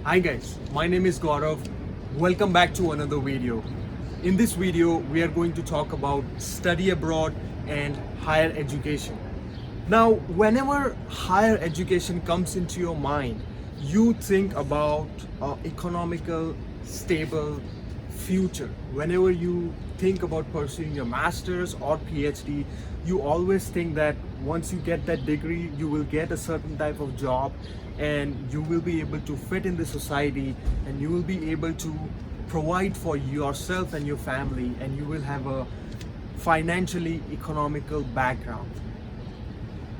Hi guys, my name is Gaurav. Welcome back to another video. In this video, we are going to talk about study abroad and higher education. Now, whenever higher education comes into your mind, you think about economical, stable future. Whenever you think about pursuing your master's or PhD, you always think that once you get that degree, you will get a certain type of job and you will be able to fit in the society and you will be able to provide for yourself and your family, and you will have a financially economical background.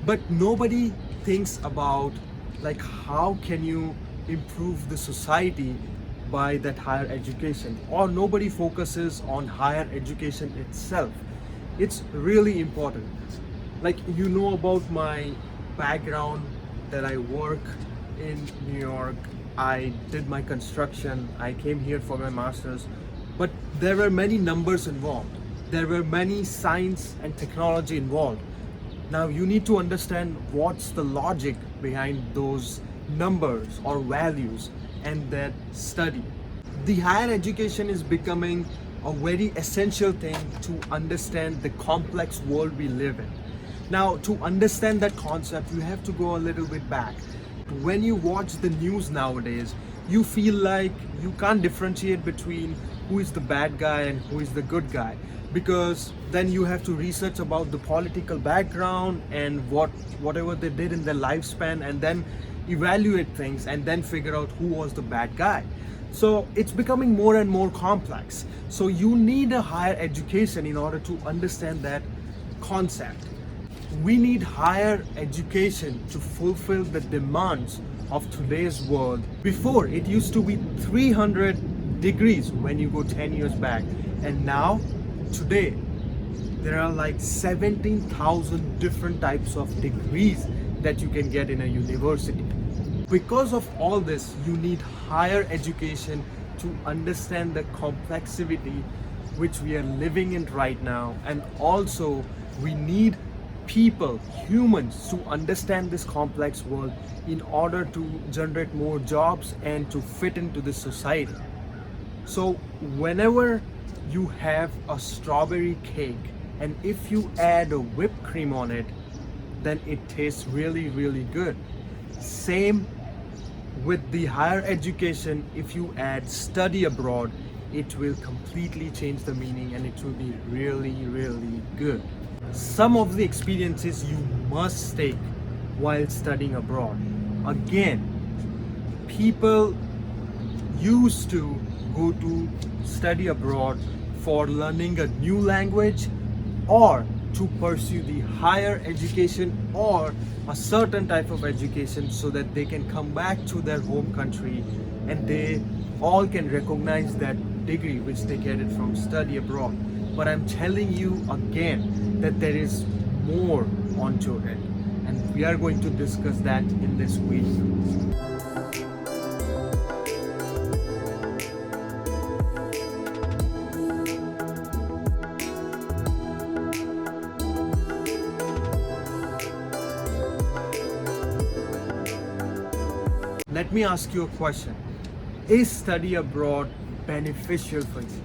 But nobody thinks about like how can you improve the society by that higher education, or nobody focuses on higher education itself. It's really important. Like, you know about my background, that I work in New York, I did my construction, I came here for my master's, but there were many numbers involved. There were many science and technology involved. Now you need to understand what's the logic behind those numbers or values and that study. The higher education is becoming a very essential thing to understand the complex world we live in. Now, to understand that concept, you have to go a little bit back. When you watch the news nowadays, you feel like you can't differentiate between who is the bad guy and who is the good guy, because then you have to research about the political background and whatever they did in their lifespan, and then evaluate things and then figure out who was the bad guy. So it's becoming more and more complex. So you need a higher education in order to understand that concept. We need higher education to fulfill the demands of today's world. Before, it used to be 300 degrees when you go 10 years back, and now today there are like 17,000 different types of degrees that you can get in a university. Because of all this, you need higher education to understand the complexity which we are living in right now, and also we need people, humans, to understand this complex world in order to generate more jobs and to fit into this society. So whenever you have a strawberry cake and if you add a whipped cream on it, then it tastes really, really good. Same with the higher education. If you add study abroad, it will completely change the meaning and it will be really, really good. Some of the experiences you must take while studying abroad. Again, people used to go to study abroad for learning a new language, or to pursue the higher education or a certain type of education, so that they can come back to their home country and they all can recognize that degree which they get it from study abroad. But I'm telling you again that there is more onto it, and we are going to discuss that in this video. Let me ask you a question. Is study abroad beneficial for you?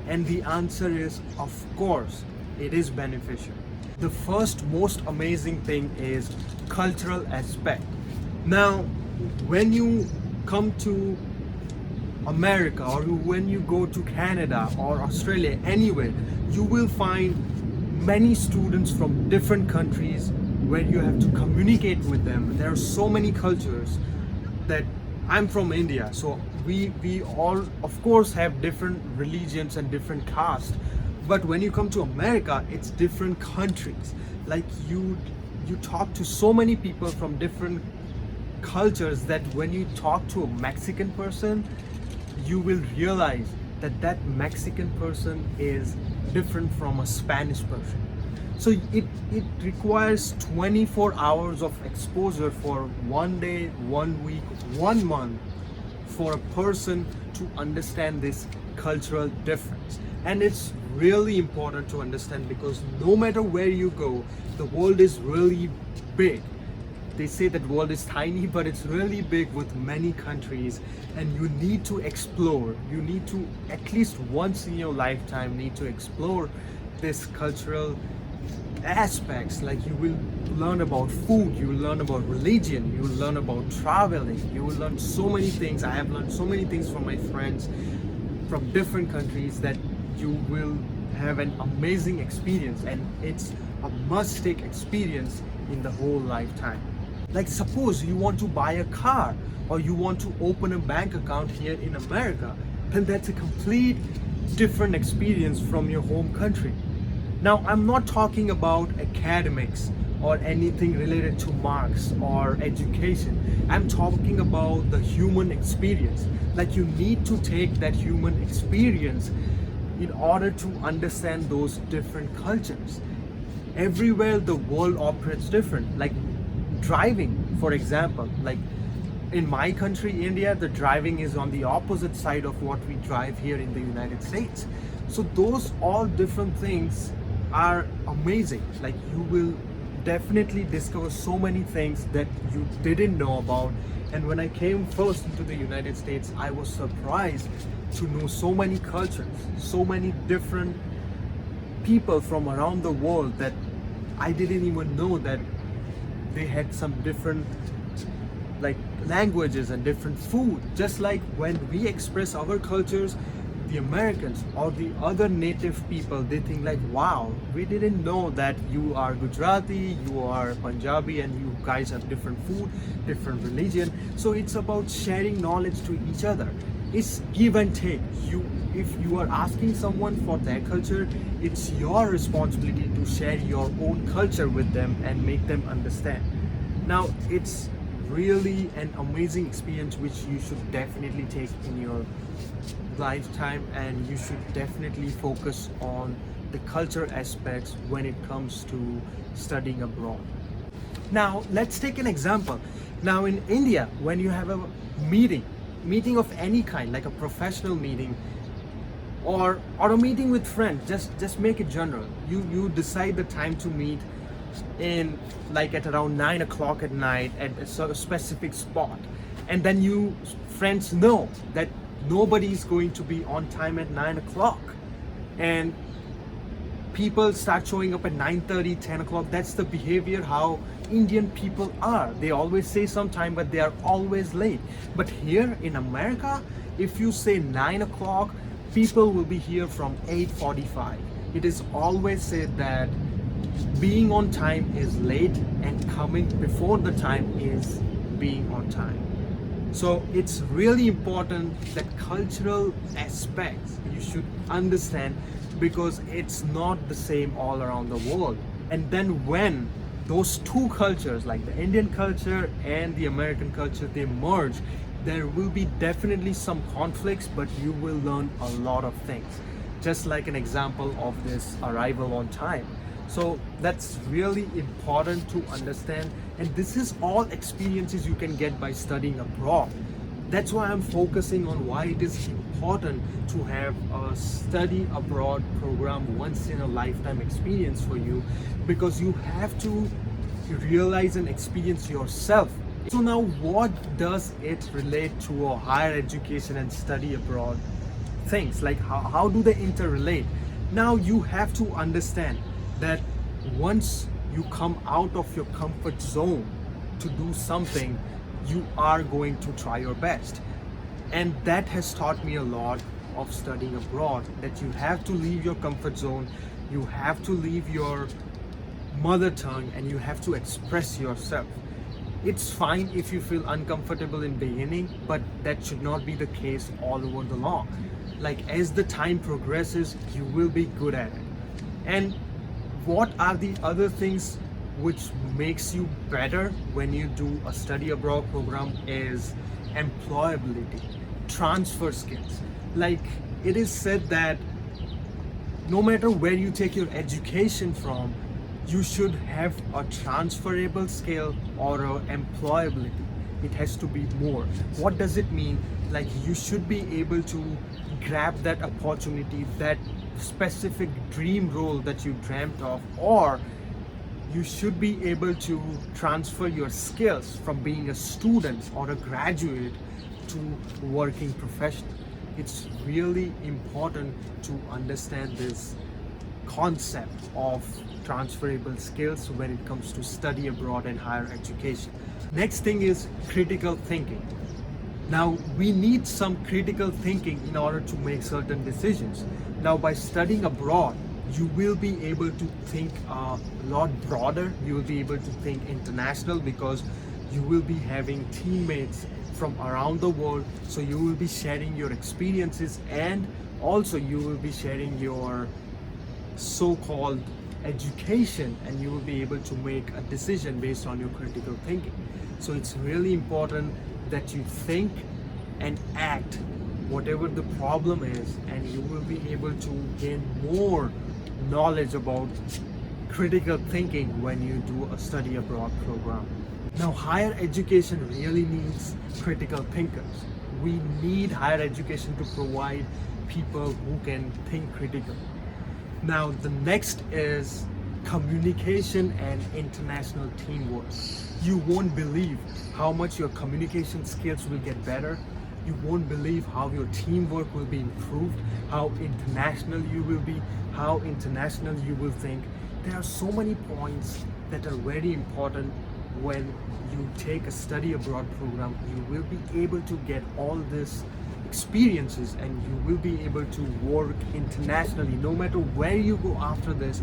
And the answer is, of course, it is beneficial. The first most amazing thing is cultural aspect. Now, when you come to America, or when you go to Canada or Australia, anywhere, you will find many students from different countries where you have to communicate with them. There are so many cultures. That I'm from India, so we all of course have different religions and different castes, but when you come to America, it's different countries. Like, you talk to so many people from different cultures that when you talk to a Mexican person, you will realize that that Mexican person is different from a Spanish person. So it requires 24 hours of exposure for 1 day, 1 week, 1 month for a person to understand this cultural difference. And it's really important to understand, because no matter where you go, the world is really big. they say that world is tiny, but it's really big with many countries, and you need to explore. You need to, at least once in your lifetime, need to explore this cultural aspects. Like you will learn about food, you will learn about religion, you will learn about traveling, you will learn so many things. I have learned so many things from my friends from different countries that you will have an amazing experience, and it's a must-take experience in the whole lifetime. Like suppose you want to buy a car or you want to open a bank account here in America, then that's a complete different experience from your home country. Now, I'm not talking about academics or anything related to marks or education. I'm talking about the human experience. Like you need to take that human experience in order to understand those different cultures. Everywhere the world operates different. Like driving, for example, like in my country, India, the driving is on the opposite side of what we drive here in the United States. So those all different things are amazing. Like you will definitely discover so many things that you didn't know about. And when I came first into the United States, I was surprised to know so many cultures, so many different people from around the world that I didn't even know that they had some different like languages and different food. Just like when we express our cultures, the Americans or the other native people, they think like, wow, we didn't know that you are Gujarati, you are Punjabi, and you guys have different food, different religion. So it's about sharing knowledge to each other. It's give and take. If you are asking someone for their culture, it's your responsibility to share your own culture with them and make them understand. Now, it's really an amazing experience which you should definitely take in your lifetime, and you should definitely focus on the culture aspects when it comes to studying abroad. Now, let's take an example. Now, in India, when you have a meeting of any kind, like a professional meeting or a meeting with friends, just make it general. You decide the time to meet in like at around 9 o'clock at night at a specific spot, and then you friends know that nobody is going to be on time at 9 o'clock, and people start showing up at 9:30, 10 o'clock. That's the behavior how Indian people are. They always say sometime, but they are always late. But here in America, if you say 9 o'clock, people will be here from 8:45. It is always said that being on time is late, and coming before the time is being on time. So it's really important that cultural aspects you should understand, because it's not the same all around the world. And then when those two cultures, like the Indian culture and the American culture, they merge, there will be definitely some conflicts, but you will learn a lot of things. Just like an example of this arrival on time. So that's really important to understand, and this is all experiences you can get by studying abroad. That's why I'm focusing on why it is important to have a study abroad program, once in a lifetime experience for you, because you have to realize and experience yourself. So now, what does it relate to a higher education and study abroad things? Like how do they interrelate? Now you have to understand that once you come out of your comfort zone to do something, you are going to try your best. And that has taught me a lot of studying abroad, that you have to leave your comfort zone, you have to leave your mother tongue, and you have to express yourself. It's fine if you feel uncomfortable in beginning, but that should not be the case all over the long. Like as the time progresses, you will be good at it. And what are the other things which makes you better when you do a study abroad program is employability, transfer skills. Like it is said that no matter where you take your education from, you should have a transferable skill or a employability. It has to be more. What does it mean? Like you should be able to grab that opportunity, that specific dream role that you dreamt of, or you should be able to transfer your skills from being a student or a graduate to working professional. It's really important to understand this concept of transferable skills when it comes to study abroad and higher education. Next thing is critical thinking. Now, we need some critical thinking in order to make certain decisions. Now, by studying abroad, you will be able to think a lot broader. You will be able to think international because you will be having teammates from around the world. So you will be sharing your experiences, and also you will be sharing your so-called education, and you will be able to make a decision based on your critical thinking. So it's really important that you think and act whatever the problem is, and you will be able to gain more knowledge about critical thinking when you do a study abroad program. Now, higher education really needs critical thinkers. We need higher education to provide people who can think critically. Now, the next is communication and international teamwork. You won't believe how much your communication skills will get better. You won't believe how your teamwork will be improved, how international you will be, how international you will think. There are so many points that are very important when you take a study abroad program. You will be able to get all these experiences, and you will be able to work internationally. No matter where you go after this,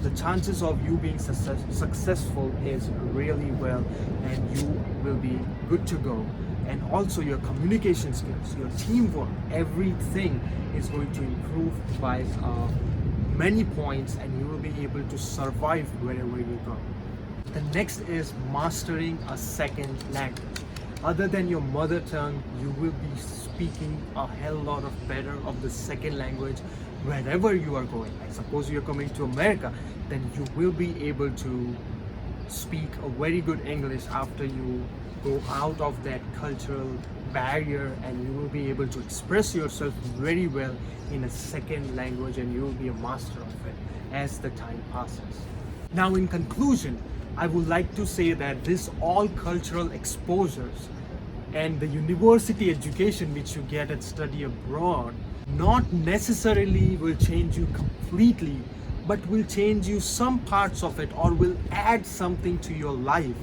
the chances of you being successful is really well, and you will be good to go. And also your communication skills, your teamwork, everything is going to improve by many points, and you will be able to survive wherever you go. The next is mastering a second language. Other than your mother tongue, you will be speaking a hell lot of better of the second language wherever you are going. Like suppose you're coming to America, then you will be able to speak a very good English after you go out of that cultural barrier, and you will be able to express yourself very well in a second language, and you will be a master of it as the time passes. Now, in conclusion, I would like to say that this all cultural exposures and the university education which you get at study abroad not necessarily will change you completely, but will change you some parts of it, or will add something to your life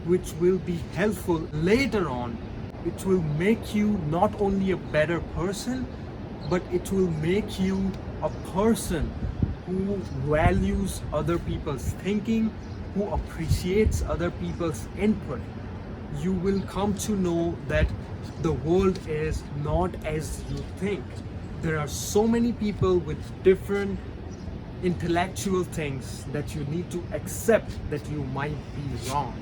which will be helpful later on. It will make you not only a better person, but it will make you a person who values other people's thinking, who appreciates other people's input. You will come to know that the world is not as you think. There are so many people with different intellectual things that you need to accept that you might be wrong.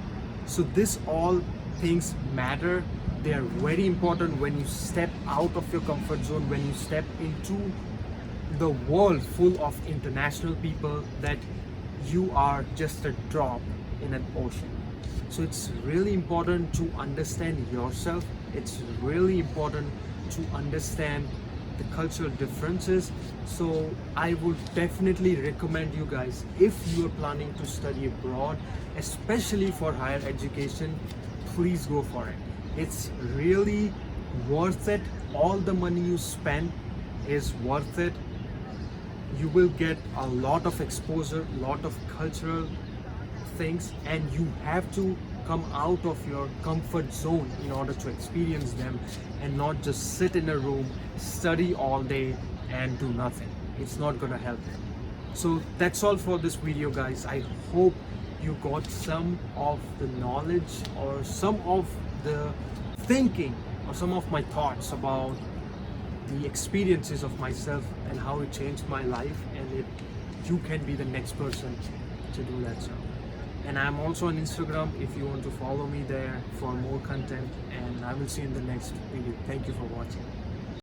So this all things matter. They are very important when you step out of your comfort zone, when you step into the world full of international people, that you are just a drop in an ocean. So it's really important to understand yourself. It's really important to understand the cultural differences. So I would definitely recommend you guys, if you are planning to study abroad, especially for higher education, please go for it. It's really worth it. All the money you spend is worth it. You will get a lot of exposure, lot of cultural things, and you have to come out of your comfort zone in order to experience them, and not just sit in a room, study all day and do nothing. It's not gonna help you. So that's all for this video, guys. I hope you got some of the knowledge or some of the thinking or some of my thoughts about the experiences of myself and how it changed my life, and you can be the next person to do that. So, and I'm also on Instagram if you want to follow me there for more content, and I will see you in the next video. Thank you for watching.